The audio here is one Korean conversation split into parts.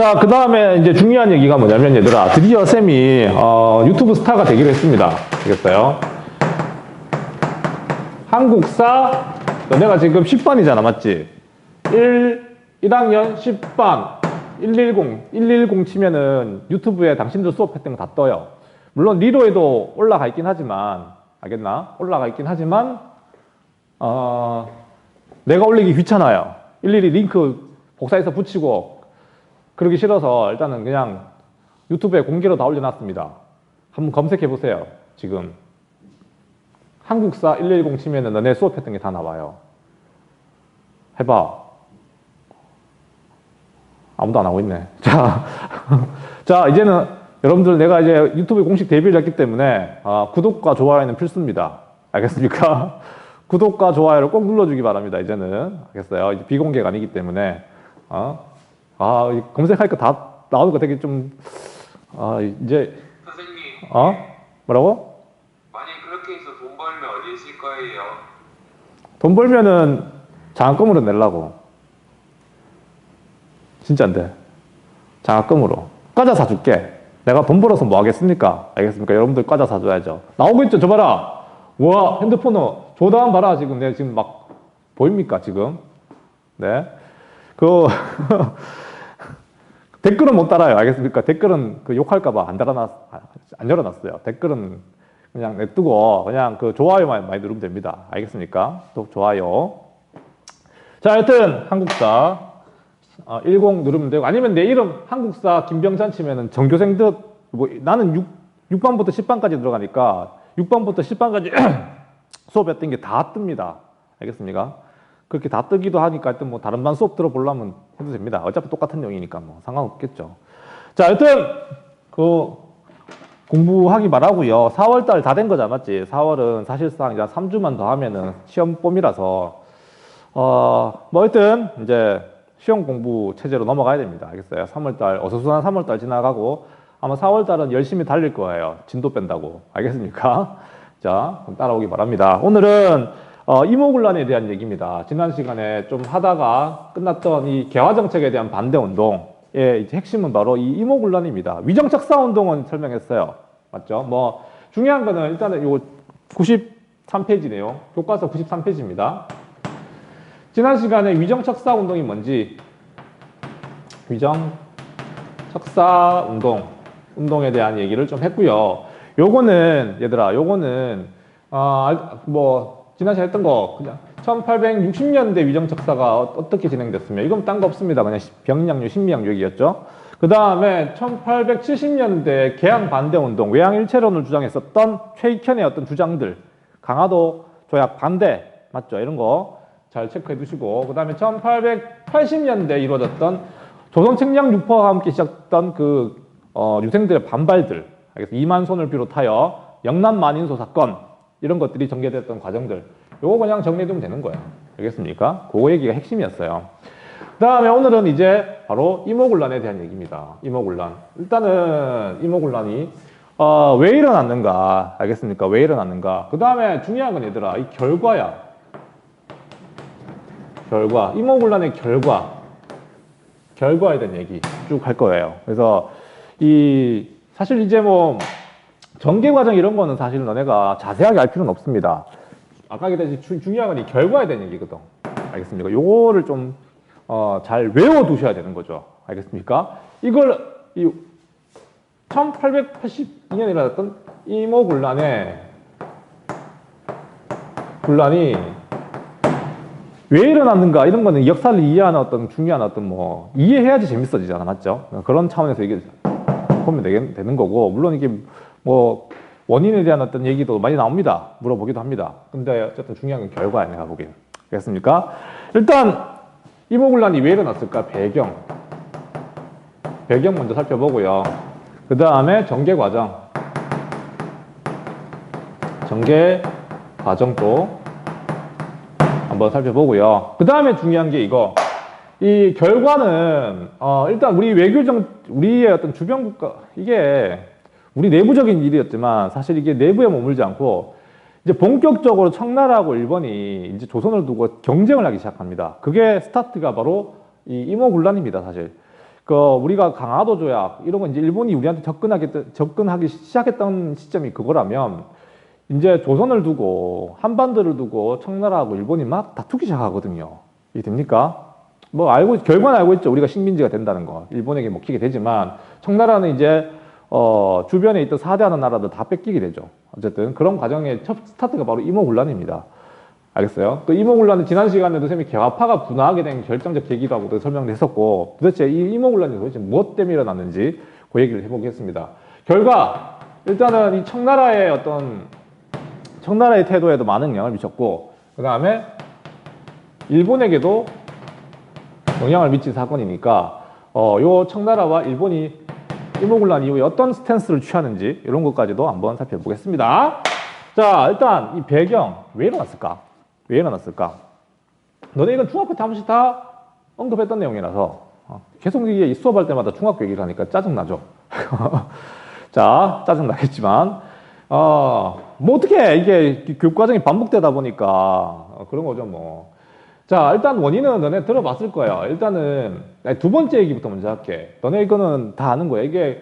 자, 그 다음에 이제 중요한 얘기가 뭐냐면, 얘들아, 드디어 쌤이, 유튜브 스타가 되기로 했습니다. 알겠어요? 한국사, 너네가 지금 10반이잖아, 맞지? 1학년 10반, 110 치면은 유튜브에 당신들 수업했던 거 다 떠요. 물론 리로에도 올라가 있긴 하지만, 알겠나? 올라가 있긴 하지만, 내가 올리기 귀찮아요. 일일이 링크 복사해서 붙이고, 그러기 싫어서 일단은 그냥 유튜브에 공개로 다 올려놨습니다. 한번 검색해보세요. 지금 한국사 110 치면은 너네 수업했던 게 다 나와요. 해봐. 아무도 안 하고 있네. 자, 자, 이제는 여러분들 내가 이제 유튜브에 공식 데뷔를 했기 때문에 구독과 좋아요는 필수입니다. 알겠습니까? 구독과 좋아요를 꼭 눌러주기 바랍니다. 이제는. 알겠어요? 이제 비공개가 아니기 때문에. 검색하니까 다 나오는 거 되게 좀, 이제. 선생님. 뭐라고? 만약 그렇게 해서 돈 벌면 어디에 쓸 거예요? 돈 벌면은 장학금으로 내려고. 진짜 안 돼. 장학금으로. 과자 사줄게. 내가 돈 벌어서 뭐 하겠습니까? 알겠습니까? 여러분들 과자 사줘야죠. 나오고 있죠? 저 봐라. 와, 핸드폰으로. 조다한 봐라. 지금 내가 지금 막, 보입니까? 지금? 네. 댓글은 못 달아요. 알겠습니까? 댓글은 욕할까봐 안 열어놨어요. 댓글은 그냥 냅두고, 그냥 좋아요만 많이 누르면 됩니다. 알겠습니까? 또 좋아요. 자, 하여튼, 한국사, 10 누르면 되고, 아니면 내 이름, 한국사 김병찬 치면은 전교생들, 나는 6반부터 10반까지 들어가니까, 6반부터 10반까지 수업했던 게 다 뜹니다. 알겠습니까? 그렇게 다 뜨기도 하니까 하여튼 뭐 다른 반 수업 들어보려면 해도 됩니다. 어차피 똑같은 내용이니까 뭐 상관없겠죠. 자, 하여튼 공부하기 바라고요. 4월달 다 된 거잖아, 맞지? 4월은 사실상 이제 3주만 더 하면은 시험 봄이라서 뭐 하여튼 이제 시험 공부 체제로 넘어가야 됩니다. 알겠어요? 3월달 어수선한 3월달 지나가고 아마 4월달은 열심히 달릴 거예요. 진도 뺀다고. 알겠습니까? 자, 그럼 따라오기 바랍니다. 오늘은 이모군란에 대한 얘기입니다. 지난 시간에 좀 하다가 끝났던 이 개화정책에 대한 반대운동의 핵심은 바로 이 이모군란입니다. 위정착사운동은 설명했어요. 맞죠? 뭐 중요한 거는 일단은 요 93페이지네요. 교과서 93페이지입니다. 지난 시간에 위정착사운동이 뭔지 위정착사운동에 대한 얘기를 좀 했고요. 요거는 얘들아, 요거는 지난 시간에 했던 거 그냥 1860년대 위정착사가 어떻게 진행됐으며 이건 딴 거 없습니다. 그냥 병량류, 신미양류 얘기였죠. 그 다음에 1870년대 개항 반대운동, 외항일체론을 주장했었던 최익현의 어떤 주장들, 강화도 조약 반대, 맞죠? 이런 거 잘 체크해 두시고, 그 다음에 1880년대에 이루어졌던 조선책량 유포와 함께 시작했던 유생들의 반발들, 이만손을 비롯하여 영남 만인소 사건, 이런 것들이 전개됐던 과정들, 요거 그냥 정리해두면 되는 거예요. 알겠습니까? 그거 얘기가 핵심이었어요. 그 다음에 오늘은 이제 바로 이모군란에 대한 얘기입니다. 이모군란. 일단은 이모군란이 왜 일어났는가, 알겠습니까? 왜 일어났는가. 그 다음에 중요한 건 얘들아, 이 결과야. 결과. 이모군란의 결과에 대한 얘기 쭉 할 거예요. 그래서 사실 이제 뭐 전개 과정 이런 거는 사실 너네가 자세하게 알 필요는 없습니다. 아까 얘기했듯이 중요한 건 이 결과에 대한 얘기거든. 알겠습니까? 요거를 좀 잘 외워두셔야 되는 거죠. 알겠습니까? 이걸 1882년에 일어났던 이모군란이 왜 일어났는가 이런 거는 역사를 이해하는 어떤 중요한 이해해야지 재밌어지잖아, 맞죠? 그런 차원에서 이게 보면 되는 거고, 물론 이게 뭐 원인에 대한 어떤 얘기도 많이 나옵니다. 물어보기도 합니다. 근데 어쨌든 중요한 건 결과야, 내가 보기엔. 알겠습니까? 일단 이모군란이 왜 일어났을까? 배경 먼저 살펴보고요. 그 다음에 전개 과정도 한번 살펴보고요. 그 다음에 중요한 게 이 결과는 일단 우리의 어떤 주변 국가, 이게 우리 내부적인 일이었지만 사실 이게 내부에 머물지 않고 이제 본격적으로 청나라하고 일본이 이제 조선을 두고 경쟁을 하기 시작합니다. 그게 스타트가 바로 이 이모군란입니다, 사실. 그 우리가 강화도 조약 이런 거 이제 일본이 우리한테 접근하기 시작했던 시점이 그거라면 이제 조선을 두고 한반도를 두고 청나라하고 일본이 막 다투기 시작하거든요. 이게 됩니까? 뭐 결과는 알고 있죠. 우리가 식민지가 된다는 거. 일본에게 먹히게 되지만 청나라는 이제 주변에 있던 사대하는 나라들 다 뺏기게 되죠. 어쨌든 그런 과정의 첫 스타트가 바로 임오군란입니다. 알겠어요? 그 임오군란은 지난 시간에도 쌤이 개화파가 분화하게 된 결정적 계기라고도 설명을 했었고 도대체 이 임오군란이 도대체 무엇 때문에 일어났는지 그 얘기를 해보겠습니다. 결과 일단은 이 청나라의 태도에도 많은 영향을 미쳤고 그 다음에 일본에게도 영향을 미친 사건이니까 요 청나라와 일본이 임오군란 이후에 어떤 스탠스를 취하는지 이런 것까지도 한번 살펴보겠습니다. 자, 일단 이 배경 왜 일어났을까? 왜 일어났을까? 너네 이건 중학교 때 한 번씩 다 언급했던 내용이라서 계속 이게 수업할 때마다 중학교 얘기를 하니까 짜증나죠. 자, 짜증나겠지만 뭐 어떻게 이게 교육 과정이 반복되다 보니까 그런 거죠 뭐. 자, 일단 원인은 너네 들어봤을 거야. 일단은 두 번째 얘기부터 먼저 할게. 너네 이거는 다 아는 거야. 이게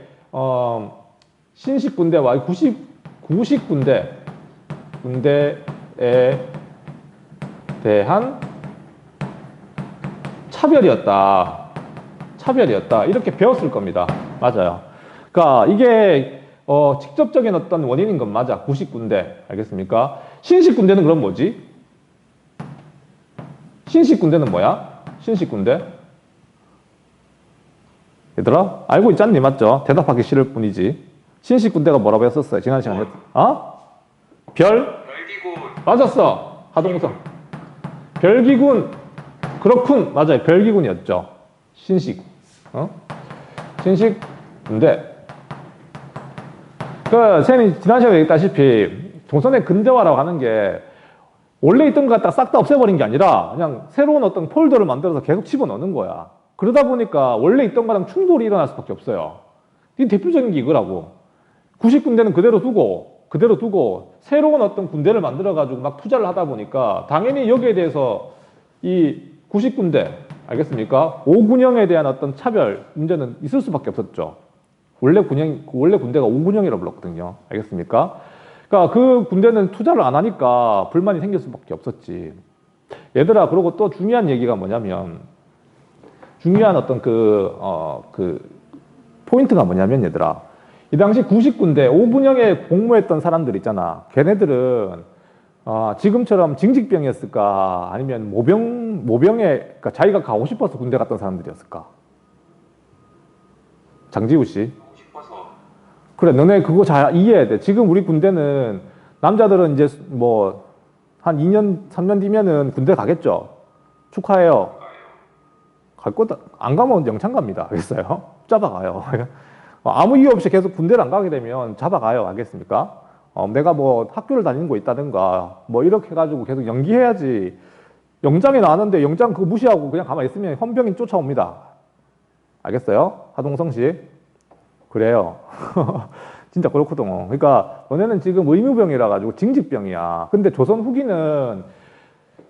신식 군대와 구식 군대에 대한 차별이었다. 이렇게 배웠을 겁니다. 맞아요. 그러니까 이게 직접적인 어떤 원인인 건 맞아. 구식 군대. 알겠습니까? 신식 군대는 그럼 뭐지? 신식 군대는 뭐야? 신식 군대? 얘들아? 알고 있잖니, 맞죠? 대답하기 싫을 뿐이지. 신식 군대가 뭐라고 했었어요? 지난 시간에. 별기군. 맞았어. 하동성. 별기군. 그렇군. 맞아요. 별기군이었죠. 신식. 신식 군대. 쌤이 지난 시간에 얘기했다시피, 조선의 근대화라고 하는 게 원래 있던 거 갖다 싹 다 없애버린 게 아니라 그냥 새로운 어떤 폴더를 만들어서 계속 집어넣는 거야. 그러다 보니까 원래 있던 거랑 충돌이 일어날 수밖에 없어요. 이 대표적인 게 이거라고. 구식 군대는 그대로 두고 새로운 어떤 군대를 만들어가지고 막 투자를 하다 보니까 당연히 여기에 대해서 이 구식 군대, 알겠습니까? 오군영에 대한 어떤 차별 문제는 있을 수밖에 없었죠. 원래 군대가 오군영이라고 불렀거든요. 알겠습니까? 그러니까 그 군대는 투자를 안 하니까 불만이 생길 수밖에 없었지. 얘들아, 그리고 또 중요한 얘기가 뭐냐면, 중요한 어떤 포인트가 뭐냐면, 얘들아. 이 당시 구식군대, 오군영에 복무했던 사람들 있잖아. 걔네들은, 지금처럼 징집병이었을까? 아니면 그러니까 자기가 가고 싶어서 군대 갔던 사람들이었을까? 장지우 씨. 그래, 너네 그거 잘 이해해야 돼. 지금 우리 군대는, 남자들은 이제 뭐, 한 2년, 3년 뒤면은 군대 가겠죠? 축하해요. 안 가면 영창 갑니다. 알겠어요? 잡아가요. 아무 이유 없이 계속 군대를 안 가게 되면 잡아가요. 알겠습니까? 내가 뭐 학교를 다니는 거 있다든가, 뭐 이렇게 해가지고 계속 연기해야지. 영장이 나왔는데 영장 그거 무시하고 그냥 가만히 있으면 헌병인 쫓아옵니다. 알겠어요? 하동성 씨? 그래요. 진짜 그렇거든. 그러니까 너네는 지금 의무병이라 가지고 징집병이야. 근데 조선 후기는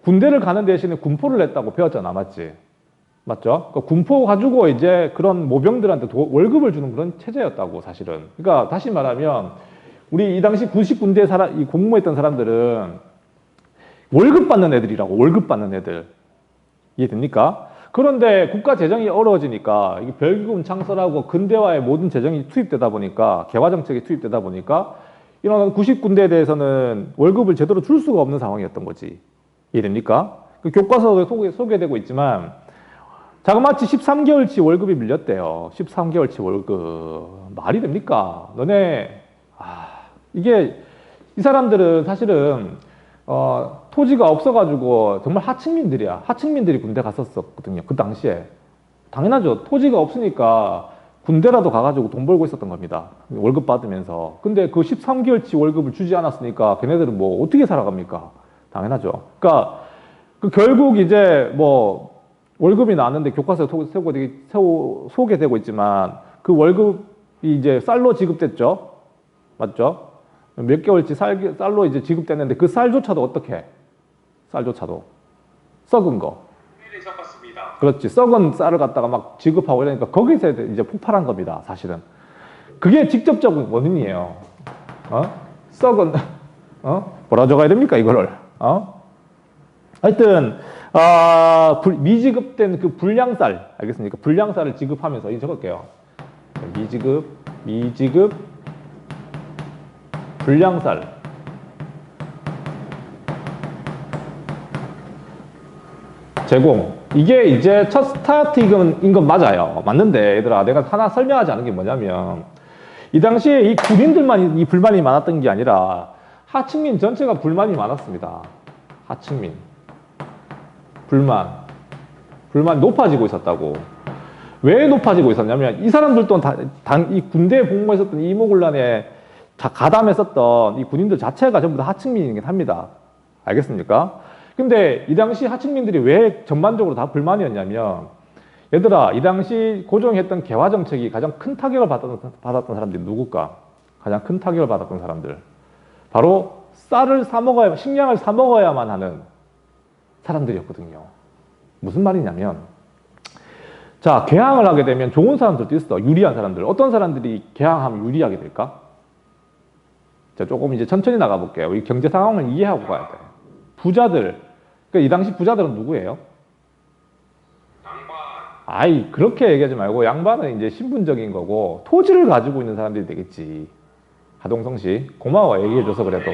군대를 가는 대신에 군포를 냈다고 배웠잖아. 맞지? 맞죠? 그러니까 군포 가지고 이제 그런 모병들한테 월급을 주는 그런 체제였다고 사실은. 그러니까 다시 말하면 우리 이 당시 구식 군대에 공무했던 사람들은 월급 받는 애들이라고. 월급 받는 애들. 이해됩니까? 그런데 국가 재정이 어려워지니까 이게 별기군 창설하고 근대화의 모든 재정이 투입되다 보니까 개화 정책이 투입되다 보니까 이런 구식 군대에 대해서는 월급을 제대로 줄 수가 없는 상황이었던 거지. 이해됩니까? 그 교과서에 소개되고 있지만 자그마치 13개월치 월급이 밀렸대요. 13개월치 월급. 말이 됩니까? 너네 이게 이 사람들은 사실은 토지가 없어가지고 정말 하층민들이야. 하층민들이 군대 갔었거든요. 그 당시에. 당연하죠. 토지가 없으니까 군대라도 가가지고 돈 벌고 있었던 겁니다. 월급 받으면서. 근데 그 13개월치 월급을 주지 않았으니까 걔네들은 뭐 어떻게 살아갑니까? 당연하죠. 그러니까 결국 이제 뭐 월급이 나왔는데 교과서에 소개되고 있지만 그 월급이 이제 쌀로 지급됐죠. 맞죠? 몇 개월치 쌀로 이제 지급됐는데 그 쌀조차도 어떻게 해? 쌀조차도 썩은 거. 를 섞었습니다. 그렇지. 썩은 쌀을 갖다가 막 지급하고 이러니까 거기서 이제 폭발한 겁니다, 사실은. 그게 직접적인 원인이에요. 썩은, 뭐라 적어야 됩니까, 이거를? 하여튼, 미지급된 그 불량쌀, 알겠습니까? 불량쌀을 지급하면서, 이거 적을게요. 미지급, 불량쌀. 제공. 이게 이제 첫 스타트인 건 맞아요. 맞는데, 얘들아, 내가 하나 설명하지 않은 게 뭐냐면, 이 당시에 이 군인들만 이 불만이 많았던 게 아니라, 하층민 전체가 불만이 많았습니다. 하층민. 불만이 높아지고 있었다고. 왜 높아지고 있었냐면, 이 사람들도 이 군대에 복무했었던 이모군란에 가담했었던 이 군인들 자체가 전부 다 하층민이긴 합니다. 알겠습니까? 근데 이 당시 하층민들이 왜 전반적으로 다 불만이었냐면, 얘들아, 이 당시 고정했던 개화 정책이 가장 큰 타격을 받았던 사람들이 누굴까? 가장 큰 타격을 받았던 사람들. 바로 쌀을 사먹어야, 식량을 사먹어야만 하는 사람들이었거든요. 무슨 말이냐면, 자, 개항을 하게 되면 좋은 사람들도 있어. 유리한 사람들. 어떤 사람들이 개항하면 유리하게 될까? 자, 조금 이제 천천히 나가볼게요. 이 경제 상황을 이해하고 가야 돼. 부자들. 그러니까 이 당시 부자들은 누구예요? 양반. 아이, 그렇게 얘기하지 말고, 양반은 이제 신분적인 거고, 토지를 가지고 있는 사람들이 되겠지. 하동성 씨. 고마워, 얘기해줘서 그래도.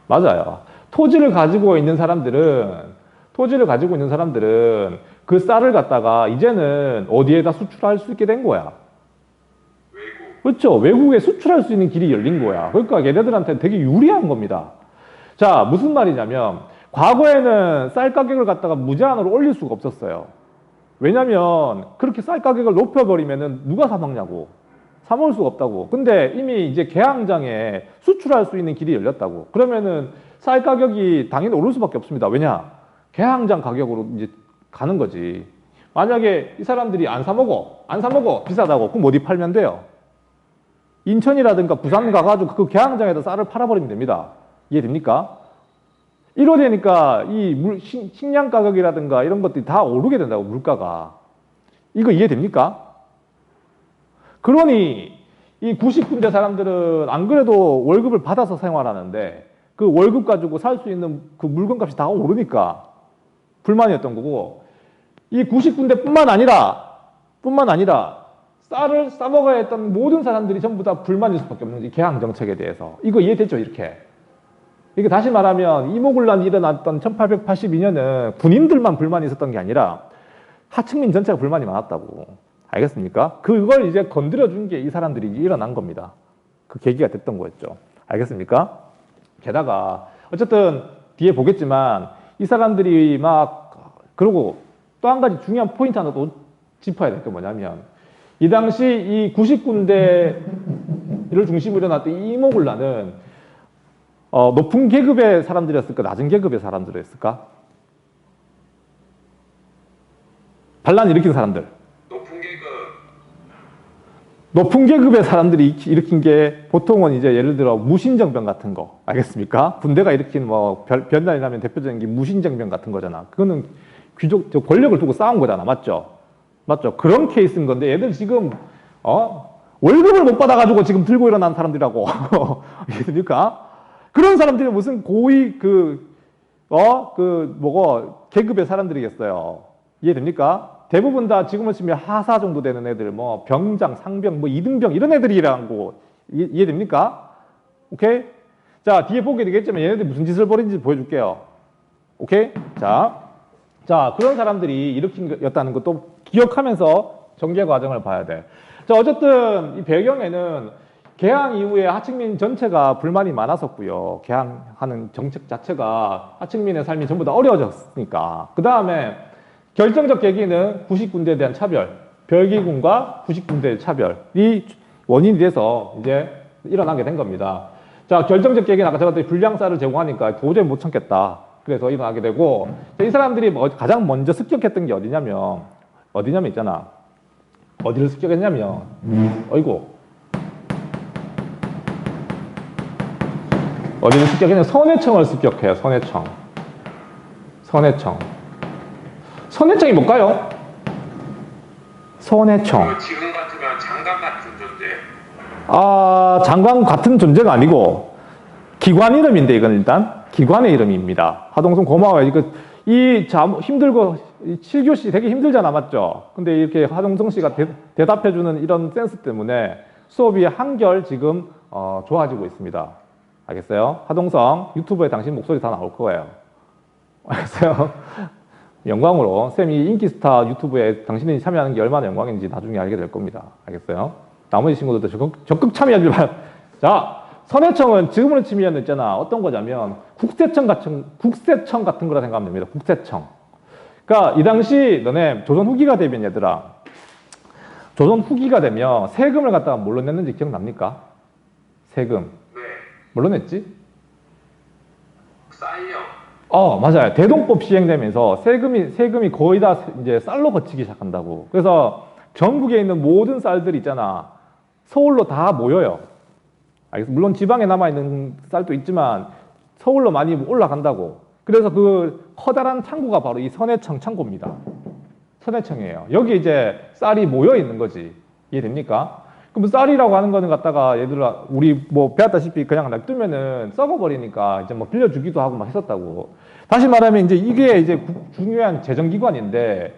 맞아요. 토지를 가지고 있는 사람들은 그 쌀을 갖다가 이제는 어디에다 수출할 수 있게 된 거야. 외국. 그렇죠. 외국에 수출할 수 있는 길이 열린 거야. 그러니까 얘네들한테 되게 유리한 겁니다. 자, 무슨 말이냐면, 과거에는 쌀 가격을 갖다가 무제한으로 올릴 수가 없었어요. 왜냐면 그렇게 쌀 가격을 높여버리면은 누가 사 먹냐고. 사 먹을 수가 없다고. 근데 이미 이제 개항장에 수출할 수 있는 길이 열렸다고. 그러면은 쌀 가격이 당연히 오를 수밖에 없습니다. 왜냐? 개항장 가격으로 이제 가는 거지. 만약에 이 사람들이 안 사 먹어, 비싸다고. 그럼 어디 팔면 돼요? 인천이라든가 부산 가가지고 그 개항장에다 쌀을 팔아버리면 됩니다. 이해됩니까? 이러되니까 이 식량 가격이라든가 이런 것들이 다 오르게 된다고, 물가가. 이거 이해됩니까? 그러니 이 90군데 사람들은 안 그래도 월급을 받아서 생활하는데 그 월급 가지고 살 수 있는 그 물건값이 다 오르니까 불만이었던 거고, 이 90군데 뿐만 아니라 쌀을 싸먹어야 했던 모든 사람들이 전부 다 불만일 수밖에 없는 이 개항 정책에 대해서. 이거 이해됐죠? 이렇게. 이게 다시 말하면 이모군란이 일어났던 1882년은 군인들만 불만이 있었던 게 아니라 하층민 전체가 불만이 많았다고. 알겠습니까? 그걸 이제 건드려준 게 이 사람들이 일어난 겁니다. 그 계기가 됐던 거였죠. 알겠습니까? 게다가 어쨌든 뒤에 보겠지만 이 사람들이 그리고 또 한 가지 중요한 포인트 하나 또 짚어야 될 게 뭐냐면, 이 당시 이 90군데를 중심으로 일어났던 이 이모군란은 높은 계급의 사람들이었을까? 낮은 계급의 사람들이었을까? 반란 일으킨 사람들. 높은 계급의 사람들이 일으킨 게 보통은 이제 예를 들어 무신정변 같은 거. 알겠습니까? 군대가 일으킨 변란이 나면 대표적인 게 무신정변 같은 거잖아. 그거는 귀족, 권력을 두고 싸운 거잖아. 맞죠? 그런 케이스인 건데 얘들 지금, 월급을 못 받아가지고 지금 들고 일어난 사람들이라고. 이해됩니까? 그런 사람들이 무슨 고위 계급의 사람들이겠어요. 이해됩니까? 대부분 다 지금을 치면 하사 정도 되는 애들, 병장, 상병, 2등병 이런 애들이라고. 이해됩니까? 오케이? 자, 뒤에 보게 되겠지만 얘네들이 무슨 짓을 벌인지 보여줄게요. 오케이? 자, 그런 사람들이 일으킨 거였다는 것도 기억하면서 전개 과정을 봐야 돼. 자, 어쨌든 이 배경에는 개항 이후에 하층민 전체가 불만이 많았었고요. 개항하는 정책 자체가 하층민의 삶이 전부 다 어려워졌으니까. 그 다음에 결정적 계기는 90군대에 대한 차별, 별기군과 90군대의 차별이 원인이 돼서 이제 일어나게 된 겁니다. 자, 결정적 계기는 아까 제가 불량쌀을 제공하니까 도저히 못 참겠다. 그래서 일어나게 되고, 이 사람들이 가장 먼저 습격했던 게 어디냐면 있잖아. 어디를 습격했냐면, 어디를 습격했냐면 선해청을 습격해요. 선해청이 뭘까요? 선해청. 지금 같으면 장관 같은 존재. 아, 장관 같은 존재가 아니고 기관 이름인데 이건 일단 기관의 이름입니다. 하동성 고마워요. 힘들고 7교시 되게 힘들잖아, 맞죠? 근데 이렇게 하동성 씨가 대답해주는 이런 센스 때문에 수업이 한결 지금 좋아지고 있습니다. 알겠어요? 하동성 유튜브에 당신 목소리 다 나올 거예요. 알겠어요? 영광으로 쌤이 인기스타 유튜브에 당신이 참여하는 게 얼마나 영광인지 나중에 알게 될 겁니다. 알겠어요? 나머지 친구들도 적극 참여하길 바랍니다. 자, 선해청은 지금으로 치면 있잖아. 어떤 거냐면 국세청 같은 거라 생각하면 됩니다. 국세청. 그러니까 이 당시 너네 조선 후기가 되면 얘들아, 조선 후기가 되면 세금을 갖다가 뭘로 냈는지 기억납니까? 세금. 네. 뭘로 냈지? 쌀요. 맞아요. 대동법 시행되면서 세금이 거의 다 이제 쌀로 거치기 시작한다고. 그래서 전국에 있는 모든 쌀들 있잖아. 서울로 다 모여요. 알겠어? 물론 지방에 남아있는 쌀도 있지만 서울로 많이 올라간다고. 그래서 그 커다란 창고가 바로 이 선해청 창고입니다. 선해청이에요. 여기 이제 쌀이 모여 있는 거지. 이해됩니까? 그럼 쌀이라고 하는 거는 갖다가 얘들아 우리 뭐 배웠다시피 그냥 놔두면은 썩어버리니까 이제 뭐 빌려주기도 하고 막 했었다고. 다시 말하면 이제 이게 이제 중요한 재정기관인데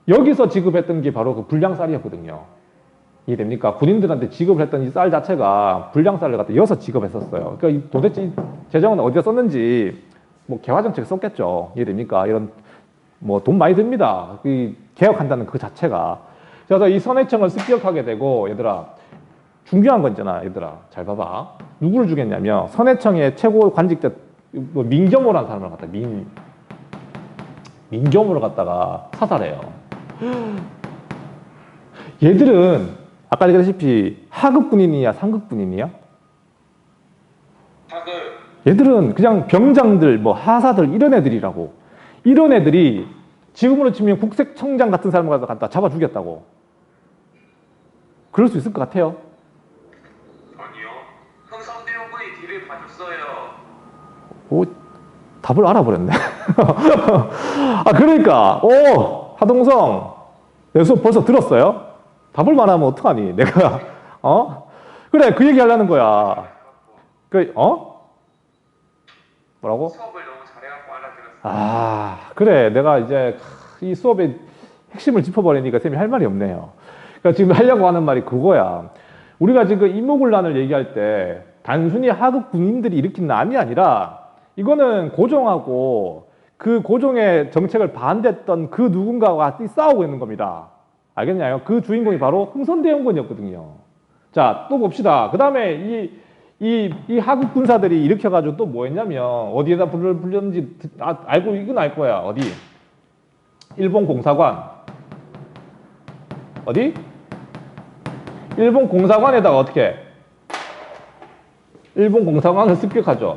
여기서 지급했던 게 바로 그 불량쌀이었거든요. 이해됩니까? 군인들한테 지급을 했던 이 쌀 자체가 불량쌀을 갖다 이어서 지급했었어요. 그러니까 도대체 이 재정은 어디다 썼는지 뭐 개화정책에 썼겠죠. 이해됩니까? 이런 뭐 돈 많이 듭니다. 이 개혁한다는 그 자체가. 그래서 이 선해청을 습격하게 되고 얘들아 중요한 건 있잖아. 얘들아 잘 봐봐. 누구를 죽였냐면 선해청의 최고 관직자 뭐 민겸호라는 사람을 갖다 민겸호를 갖다가 사살해요. 얘들은 아까 얘기했다시피 하급 군인이야, 상급 군인이야? 하급. 얘들은 그냥 병장들, 뭐 하사들 이런 애들이라고. 이런 애들이 지금으로 치면 국세청장 같은 사람을 갖다 잡아 죽였다고. 그럴 수 있을 것 같아요. 아니요. 흥성대원군이 뒤를 봐줬어요. 오, 답을 알아버렸네. 그러니까, 하동성, 내 수업 벌써 들었어요? 답을 말하면 어떡하니? 내가, 그래, 그 얘기 하려는 거야. 뭐라고? 수업을 너무 잘해갖고 알아들었어요. 그래. 내가 이제 이 수업의 핵심을 짚어버리니까 쌤이 할 말이 없네요. 그러니까 지금 하려고 하는 말이 그거야. 우리가 지금 이모군란을 얘기할 때 단순히 하급 군인들이 일으킨 난이 아니라 이거는 고종하고 그 고종의 정책을 반대했던 그 누군가가 싸우고 있는 겁니다. 알겠냐요? 그 주인공이 바로 흥선대원군이었거든요. 자, 또 봅시다. 그 다음에 이 하급 군사들이 일으켜가지고 또 뭐 했냐면, 어디에다 불을 불렸는지 알고, 이건 알 거야. 어디? 일본 공사관. 어디? 일본 공사관에다가 어떻게? 일본 공사관을 습격하죠.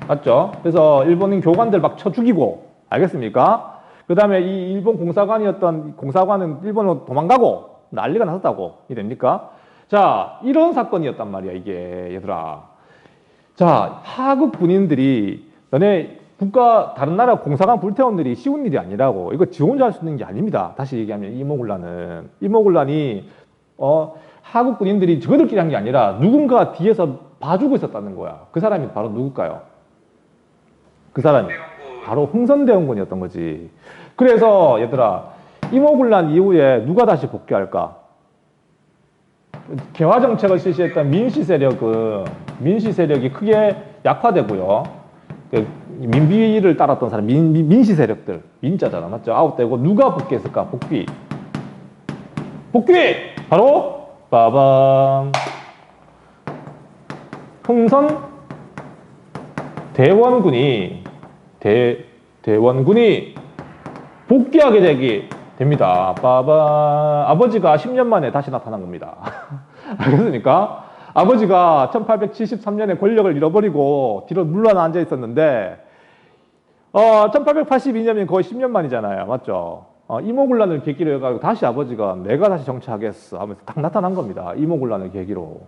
맞죠? 그래서 일본인 교관들 막 쳐 죽이고, 알겠습니까? 그 다음에 이 일본 공사관은 일본으로 도망가고 난리가 났었다고. 이해됩니까? 자, 이런 사건이었단 말이야, 이게, 얘들아. 자, 하급 군인들이 너네 다른 나라 공사관 불태운 일이 쉬운 일이 아니라고. 이거 지 혼자 할 수 있는 게 아닙니다. 다시 얘기하면 이모군란이 하급 군인들이 저들끼리 한 게 아니라 누군가 뒤에서 봐주고 있었다는 거야. 그 사람이 바로 누굴까요? 그 사람이 바로 흥선대원군이었던 거지. 그래서 얘들아, 이모군란 이후에 누가 다시 복귀할까? 개화 정책을 실시했던 민씨 세력이 크게 약화되고요. 민비를 따랐던 사람, 민씨 세력들, 민자잖아, 맞죠? 아웃되고 누가 복귀했을까? 복귀. 바로 빠밤. 흥선 대원군이 복귀하게 됩니다. 빠밤. 아버지가 10년 만에 다시 나타난 겁니다. 알겠습니까? 아버지가 1873년에 권력을 잃어버리고 뒤로 물러나 앉아 있었는데 1882년이면 거의 10년 만이잖아요. 맞죠? 이모군란을 계기로 해가지고 다시 아버지가 내가 다시 정치하겠어 하면서 딱 나타난 겁니다. 이모군란을 계기로.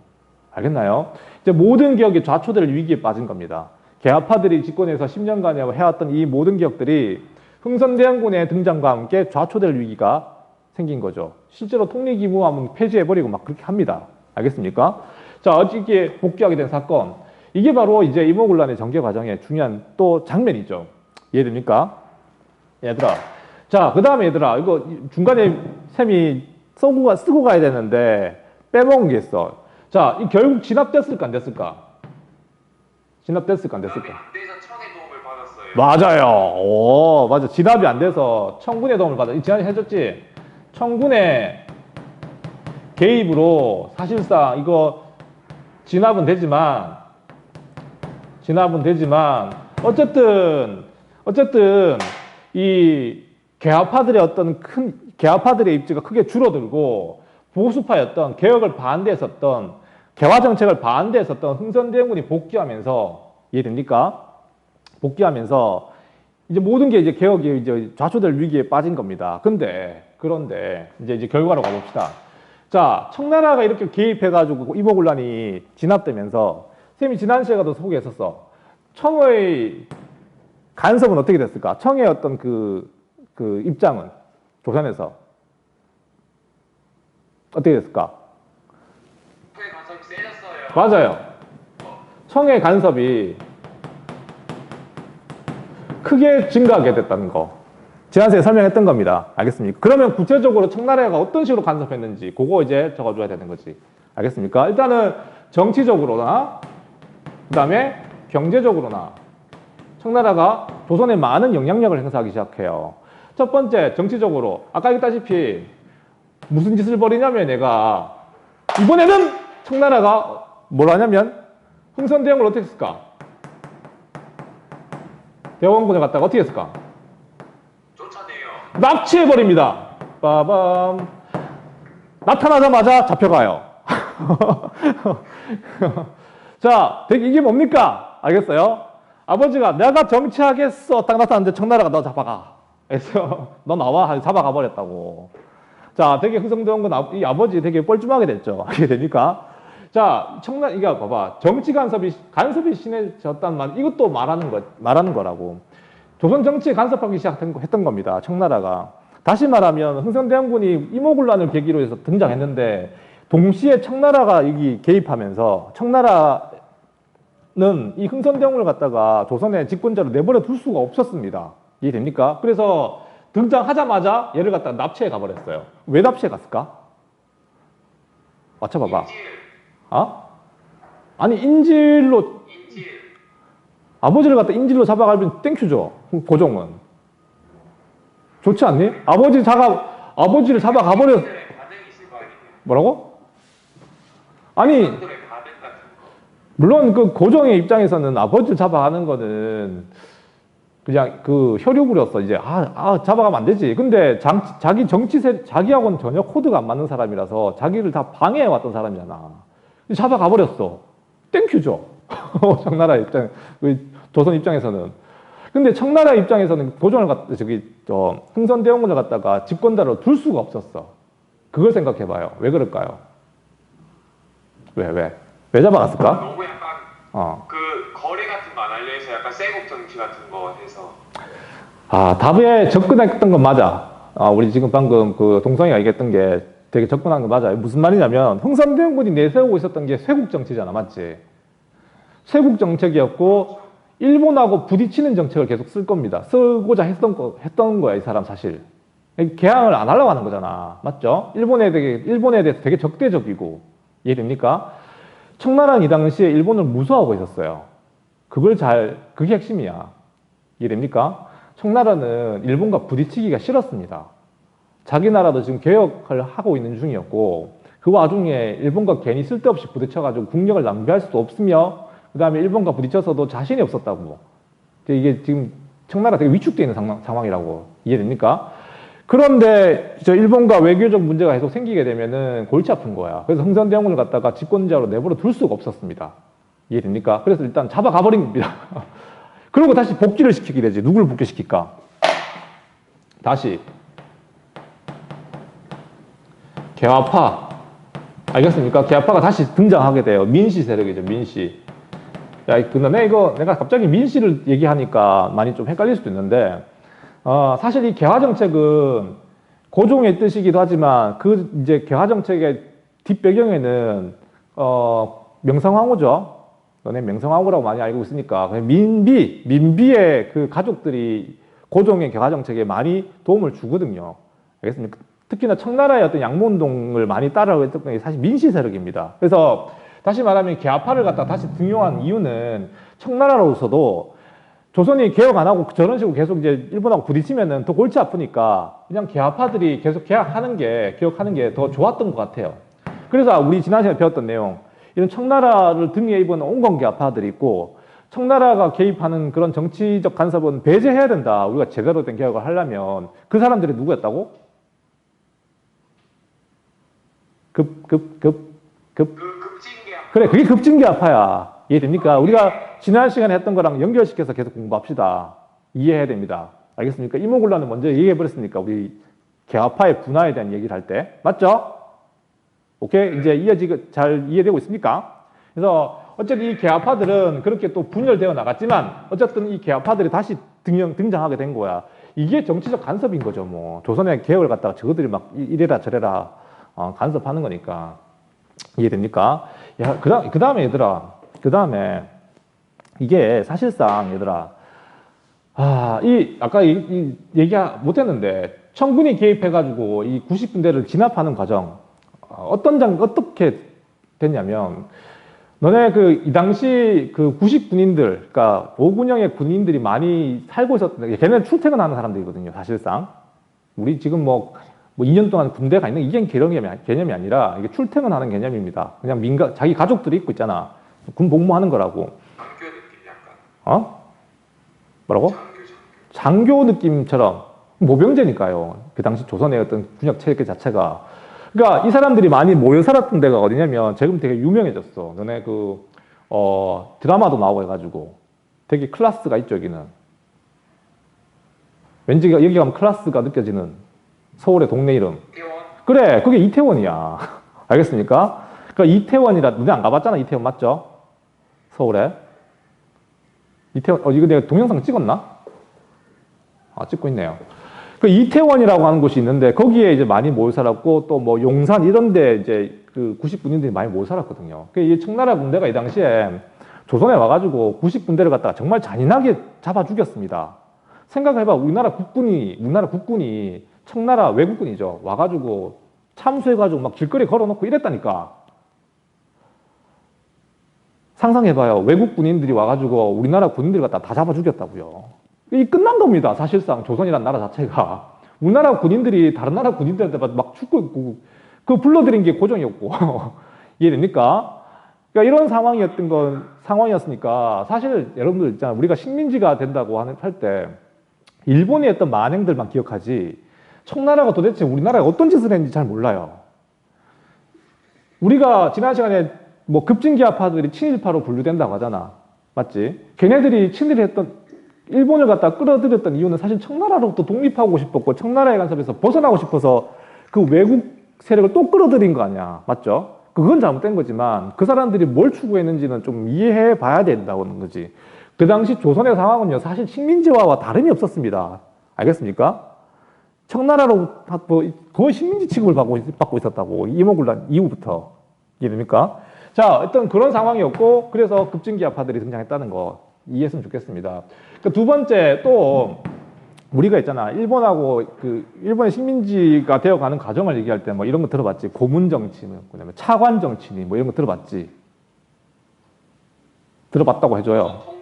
알겠나요? 이제 모든 기억이 좌초될 위기에 빠진 겁니다. 개화파들이 집권해서 10년간 해왔던 이 모든 기억들이 흥선대원군의 등장과 함께 좌초될 위기가 생긴 거죠. 실제로 통리기무함은 폐지해버리고 막 그렇게 합니다. 알겠습니까? 자, 이게 복귀하게 된 사건. 이게 바로 이제 이모군란의 전개 과정의 중요한 또 장면이죠. 이해됩니까? 얘들아. 자, 그 다음에 얘들아, 이거 중간에 쌤이 쓰고 가야 되는데 빼먹은 게 있어. 자, 이 결국 진압됐을까, 안 됐을까? 진압됐을까, 안 됐을까? 안 돼서 청의 도움을 받았어요. 맞아요. 오, 맞아. 진압이 안 돼서 청군의 도움을 받아. 지난해 해줬지? 청군의 개입으로 사실상 이거 진압은 되지만 어쨌든 이 개화파들의 어떤 개화파들의 입지가 크게 줄어들고 보수파였던 개혁을 반대했었던 개화 정책을 반대했었던 흥선대원군이 복귀하면서 이해됩니까? 복귀하면서 이제 모든 게 이제 개혁이 이제 좌초될 위기에 빠진 겁니다. 그런데 이제 결과로 가봅시다. 자, 청나라가 이렇게 개입해가지고 이모군란이 진압되면서 쌤이 지난 시간에도 소개했었어. 청의 간섭은 어떻게 됐을까? 청의 어떤 그 입장은 조선에서 어떻게 됐을까? 청의 간섭이 세졌어요. 맞아요. 청의 간섭이 크게 증가하게 됐다는 거. 지난 시간에 설명했던 겁니다. 알겠습니까? 그러면 구체적으로 청나라가 어떤 식으로 간섭했는지 그거 이제 적어줘야 되는 거지. 알겠습니까? 일단은 정치적으로나 그 다음에 경제적으로나 청나라가 조선에 많은 영향력을 행사하기 시작해요. 첫 번째, 정치적으로 아까 얘기했다시피 무슨 짓을 벌이냐면 얘가 이번에는 청나라가 뭘 하냐면 흥선대원을 어떻게 했을까? 대원군에 갔다가 어떻게 했을까? 쫓아내요. 납치해버립니다. 빠밤. 나타나자마자 잡혀가요. 자, 이게 뭡니까? 알겠어요? 아버지가 내가 정치하겠어. 딱 나타났는데 청나라가 너 잡아가. 그래서 너 나와. 잡아가 버렸다고. 자, 되게 흥성대원군 이 아버지 되게 뻘쭘하게 됐죠. 이게 됩니까? 자, 이거 봐봐. 정치 간섭이 심해졌단 말, 이것도 말하는 거라고. 조선 정치에 간섭하기 시작했던 겁니다. 청나라가. 다시 말하면 흥선대원군이 이모군란을 계기로 해서 등장했는데 동시에 청나라가 여기 개입하면서 청나라는 이 흥선대원군을 갖다가 조선의 집권자로 내버려 둘 수가 없었습니다. 이해됩니까? 그래서 등장하자마자 얘를 갖다가 납치해 가버렸어요. 왜 납치해 갔을까? 맞춰봐봐. 인질. 아니 인질로 아버지를 갖다 인질로 잡아가면 땡큐죠. 고종은 좋지 않니? 아버지를 잡아가버려. 반응이 있을 거 아니에요. 뭐라고? 아니 사람들의 반응 같은 거. 물론 그 고종의 입장에서는 아버지를 잡아가는 거는 그냥 그 혈육으로서 이제 잡아가면 안 되지. 근데 자기 자기하고는 전혀 코드가 안 맞는 사람이라서 자기를 다 방해해 왔던 사람이잖아. 잡아가 버렸어. 땡큐죠. 청나라 입장, 조선 입장에서는. 근데 청나라 입장에서는 고종을 흥선대원군을 갖다가 집권자로 둘 수가 없었어. 그걸 생각해봐요. 왜 그럴까요? 왜 잡아갔을까? 너무 약간 그 거래 같은 거 안 알려 해서 약간 쇠국 정치 같은 거 해서. 답에 접근했던 건 맞아. 우리 지금 방금 그 동성이가 얘기했던 게 되게 접근한 거 맞아요. 무슨 말이냐면 흥선대원군이 내세우고 있었던 게 쇄국 정치잖아. 맞지? 쇄국 정책이었고 일본하고 부딪히는 정책을 계속 쓸 겁니다. 쓰고자 했던 거야, 이 사람 사실. 개항을 안 하려고 하는 거잖아. 맞죠? 일본에 대해서 되게 적대적이고. 이해됩니까? 청나라는 이 당시에 일본을 무서워하고 있었어요. 그게 핵심이야. 이해됩니까? 청나라는 일본과 부딪히기가 싫었습니다. 자기 나라도 지금 개혁을 하고 있는 중이었고, 그 와중에 일본과 괜히 쓸데없이 부딪혀가지고 국력을 낭비할 수도 없으며, 그 다음에 일본과 부딪혀서도 자신이 없었다고. 이게 지금 청나라가 되게 위축되어 있는 상황이라고. 이해됩니까? 그런데 일본과 외교적 문제가 계속 생기게 되면은 골치 아픈 거야. 그래서 흥선대원군을 갖다가 집권자로 내버려 둘 수가 없었습니다. 이해됩니까? 그래서 일단 잡아가 버린 겁니다. 그리고 다시 복귀를 시키게 되지. 누구를 복귀시킬까? 다시 개화파. 알겠습니까? 개화파가 다시 등장하게 돼요. 민씨 세력이죠. 민씨. 야, 근데 내가 갑자기 민씨를 얘기하니까 많이 좀 헷갈릴 수도 있는데 사실 이 개화 정책은 고종의 뜻이기도 하지만 그 이제 개화 정책의 뒷배경에는 명성황후죠. 너네 명성황후라고 많이 알고 있으니까 민비의 그 가족들이 고종의 개화 정책에 많이 도움을 주거든요. 알겠습니까? 특히나 청나라의 어떤 양모운동을 많이 따라오고 했던 게 사실 민씨 세력입니다. 그래서 다시 말하면 개화파를 갖다 다시 등용한 이유는 청나라로서도 조선이 개혁 안 하고 저런 식으로 계속 이제 일본하고 부딪히면은 더 골치 아프니까 그냥 개화파들이 계속 개혁하는 게 더 좋았던 것 같아요. 그래서 우리 지난 시간에 배웠던 내용, 이런 청나라를 등에 입은 온건 개화파들이 있고, 청나라가 개입하는 그런 정치적 간섭은 배제해야 된다. 우리가 제대로 된 개혁을 하려면. 그 사람들이 누구였다고? 급진계약. 그래, 그게 급진개화파야. 이해됩니까? 우리가 지난 시간에 했던 거랑 연결시켜서 계속 공부합시다. 이해해야 됩니다. 알겠습니까? 이모군란을 먼저 얘기해버렸으니까, 우리 개화파의 분화에 대한 얘기를 할 때. 맞죠? 오케이? 이제 잘 이해되고 있습니까? 그래서 어쨌든 이 개화파들은 그렇게 또 분열되어 나갔지만, 어쨌든 이 개화파들이 다시 등장하게 된 거야. 이게 정치적 간섭인 거죠, 뭐. 조선의 개혁을 갖다가 저들이 막 이래라 저래라 간섭하는 거니까. 이해됩니까? 야, 그 다음에 얘들아. 그 다음에 이게 사실상 얘들아. 아까 얘기 못했는데, 청군이 개입해가지고 이 90군대를 진압하는 과정. 어떻게 됐냐면, 너네 이 당시 그 90군인들, 그러니까 5군영의 군인들이 많이 살고 있었던, 걔네는 출퇴근하는 사람들이거든요, 사실상. 우리 지금 뭐 2년 동안 군대가 있는 이게 개념이 아니라 이게 출퇴근하는 개념입니다. 그냥 자기 가족들이 있고 있잖아. 군 복무하는 거라고. 장교 느낌 약간. 뭐라고? 장교 느낌처럼. 모병제니까요. 그 당시 조선의 어떤 군역 체계 자체가. 그러니까 이 사람들이 많이 모여 살았던 데가 어디냐면, 지금 되게 유명해졌어. 너네 드라마도 나오고 해가지고. 되게 클래스가 있죠, 여기는. 왠지 여기 가면 클래스가 느껴지는 서울의 동네 이름. 이태원. 그래, 그게 이태원이야. 알겠습니까? 그러니까 이태원이라, 너네 안 가봤잖아, 이태원 맞죠? 서울에. 이태원, 이거 내가 동영상 찍었나? 찍고 있네요. 그 이태원이라고 하는 곳이 있는데, 거기에 이제 많이 모여 살았고, 또 뭐 용산 이런데 이제 그 90군인들이 많이 모여 살았거든요. 이 청나라 군대가 이 당시에 조선에 와가지고 90군대를 갖다가 정말 잔인하게 잡아 죽였습니다. 생각해봐, 우리나라 국군이 청나라 외국군이죠. 와가지고 참수해가지고 막 길거리에 걸어놓고 이랬다니까. 상상해봐요. 외국 군인들이 와가지고 우리나라 군인들 갖다 다 잡아 죽였다고요. 이 끝난 겁니다. 사실상 조선이란 나라 자체가. 우리나라 군인들이 다른 나라 군인들한테 막 죽고 있고, 그 불러들인 게 고종이었고. 이해됩니까? 그러니까 이런 상황이었으니까, 사실 여러분들 있잖아요. 우리가 식민지가 된다고 할 때 일본이 했던 만행들만 기억하지, 청나라가 도대체 우리나라에 어떤 짓을 했는지 잘 몰라요. 우리가 지난 시간에 뭐 급진기아파들이 친일파로 분류된다고 하잖아. 맞지? 걔네들이 일본을 갖다 끌어들였던 이유는 사실 청나라로부터 독립하고 싶었고, 청나라의 간섭에서 벗어나고 싶어서 그 외국 세력을 또 끌어들인 거 아니야. 맞죠? 그건 잘못된 거지만, 그 사람들이 뭘 추구했는지는 좀 이해해 봐야 된다고 하는 거지. 그 당시 조선의 상황은요, 사실 식민지화와 다름이 없었습니다. 알겠습니까? 청나라로부터 거의 식민지 취급을 받고 있었다고. 이모군란 이후부터. 이해됩니까? 자, 어떤 그런 상황이었고, 그래서 급진기아파들이 등장했다는 거 이해했으면 좋겠습니다. 두 번째, 또 우리가 있잖아, 일본의 식민지가 되어가는 과정을 얘기할 때 뭐 이런 거 들어봤지? 고문정치, 그다음에 차관정치니 뭐 이런 거 들어봤지? 들어봤다고 해줘요.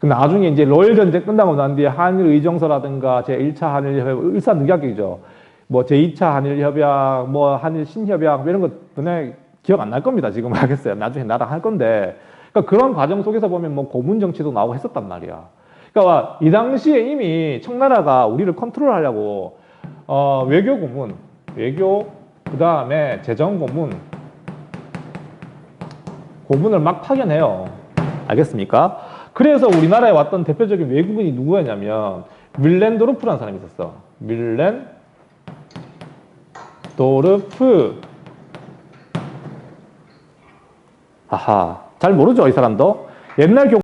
나중에 이제 러일 전쟁 끝나고 난 뒤에 한일 의정서라든가 제1차 한일 협약, 일사늑약이죠. 뭐 제2차 한일 협약, 뭐 한일 신협약, 뭐 이런 거 너네 기억 안 날 겁니다. 지금 알겠어요. 나중에 나랑 할 건데. 그러니까 그런 과정 속에서 보면 뭐 고문 정치도 나오고 했었단 말이야. 그러니까 이 당시에 이미 청나라가 우리를 컨트롤하려고 외교 고문, 그 다음에 재정 고문을 막 파견해요. 알겠습니까? 그래서 우리나라에 왔던 대표적인 외국인이 누구였냐면 밀렌도르프라는 사람이 있었어. 밀렌도르프. 아하, 잘 모르죠, 이 사람도? 옛날